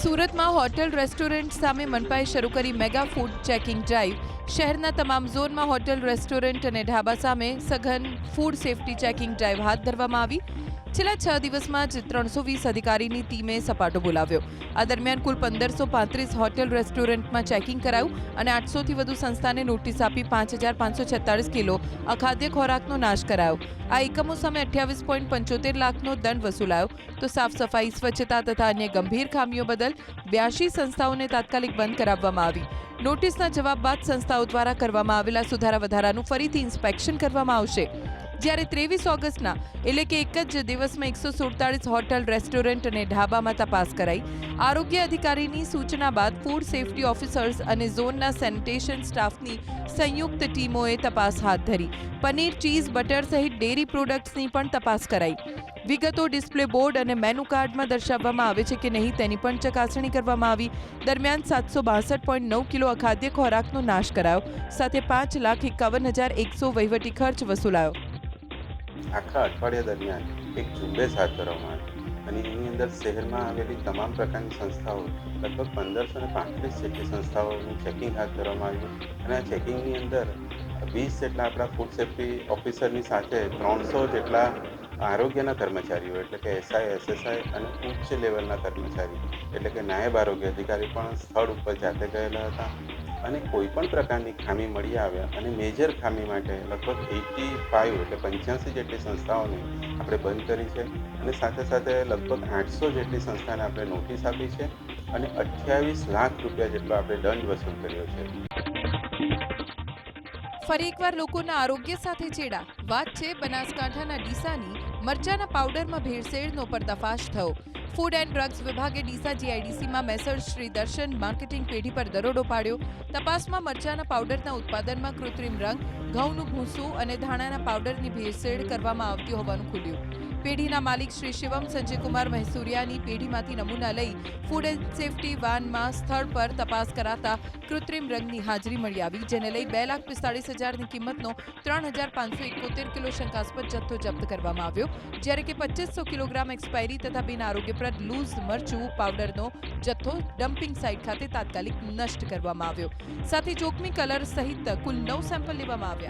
સુરતમાં hotel restaurant સામે મનપાએ શરૂ કરી મેગા ફૂડ ચેકિંગ ડ્રાઈવ. શહેરના તમામ ઝોનમાં હોટેલ રેસ્ટોરન્ટ અને ઢાબા સામે સઘન ફૂડ સેફટી ચેકિંગ ડ્રાઈવ હાથ ધરવામાં આવી. છેલ્લા 6 દિવસમાં જ 320 અધિકારીની ટીમે સપાટો બોલાવ્યો. આ દરમિયાન કુલ 1535 હોટેલ રેસ્ટોરન્ટમાં ચેકિંગ કરાયું અને 800થી વધુ સંસ્થાને નોટિસ આપી 5546 કિલો અખાદ્ય ખોરાકનો નાશ કરાયો. આ એકમો સામે 28.75 લાખનો દંડ વસૂલાયો તો સાફ સફાઈ, સ્વચ્છતા તથા અન્ય ગંભીર ખામીઓ બદલ 82 સંસ્થાઓને તાત્કાલિક બંધ કરાવવામાં આવી. નોટિસના જવાબ બાદ સંસ્થાઓ દ્વારા કરવામાં આવેલા સુધારા વધારાનું ફરીથી ઇન્સ્પેક્શન કરવામાં આવશે. જ્યારે 23 ઓગસ્ટના એટલે કે એક જ દિવસમાં 147 હોટેલ, રેસ્ટોરન્ટ અને ઢાબામાં તપાસ કરાઈ. આરોગ્ય અધિકારીની સૂચના બાદ ફૂડ સેફટી ઓફિસર્સ અને ઝોનના સેનિટેશન સ્ટાફની સંયુક્ત ટીમોએ તપાસ હાથ ધરી. પનીર, ચીઝ, બટર સહિત ડેરી પ્રોડક્ટ્સની પણ તપાસ કરાઈ. વિગતો ડિસ્પ્લે બોર્ડ અને મેનુ કાર્ડમાં દર્શાવવામાં આવે છે કે નહીં તેની પણ ચકાસણી કરવામાં આવી. દરમિયાન 762.9 કિલો અખાદ્ય ખોરાકનો નાશ કરાયો. સાથે 5,51,100 વહીવટી ખર્ચ વસૂલાયો. આખા અઠવાડિયા દરમિયાન એક ઝુંબેશ હાથ ધરવામાં આવી અને એની અંદર શહેરમાં આવેલી તમામ પ્રકારની સંસ્થાઓ લગભગ 1535 જેટલી સંસ્થાઓનું ચેકિંગ હાથ ધરવામાં આવ્યું અને આ ચેકિંગની અંદર 20 જેટલા આપણા ફૂડ સેફ્ટી ઓફિસરની સાથે 300 જેટલા આરોગ્યના કર્મચારીઓ એટલે કે એસઆઈ, એસએસઆઈ અને ઉચ્ચ લેવલના કર્મચારી એટલે કે નાયબ આરોગ્ય અધિકારી પણ સ્થળ ઉપર જાતે ગયેલા હતા અને કોઈ પણ પ્રકારની ખામી મળી આવ્યા અને મેજર ખામી માટે લગભગ 85 એટલે 85 જેટલી સંસ્થાઓને આપણે બંધ કરી છે અને સાથે સાથે લગભગ 800 જેટલી સંસ્થાને આપણે નોટિસ આપી છે અને 28 લાખ રૂપિયા જેટલો આપણે દંડ વસૂલ કર્યો છે. ફરી એકવાર લોકોના આરોગ્ય સાથે ચેડા. વાત છે બનાસકાંઠાના ડીસાની. મરચાના પાવડરમાં ભેળસેળનો પર્દાફાશ થયો. ફૂડ એન્ડ ડ્રગ્સ વિભાગે ડીસા જીઆઈડીસીમાં મેસર્સ શ્રી દર્શન માર્કેટિંગ પેઢી પર દરોડો પાડ્યો. તપાસમાં મરચાના પાવડરના ઉત્પાદનમાં કૃત્રિમ રંગ, ઘઉંનું ભૂસું અને ધાણાના પાવડરની ભેળસેળ કરવામાં આવતી હોવાનું ખુલ્યું. પેઢીના માલિક શ્રી શિવમ સંજયકુમાર મહેસુરિયાની પેઢીમાંથી નમૂના લઈ ફૂડ એન્ડ સેફટી વાનમાં સ્થળ પર તપાસ કરાતા કૃત્રિમ રંગની હાજરી મળી આવી, જેને લઈ 2,45,000ની કિંમતનો 3,571 કિલો શંકાસ્પદ જથ્થો જપ્ત કરવામાં આવ્યો. જ્યારે કે 2500 કિલોગ્રામ એક્સપાયરી તથા બિન આરોગ્યપ્રદ લૂઝ મરચું પાવડરનો જથ્થો ડમ્પિંગ સાઇટ ખાતે તાત્કાલિક નષ્ટ કરવામાં આવ્યો. સાથે જોખમી કલર સહિત કુલ 9 સેમ્પલ લેવામાં આવ્યા.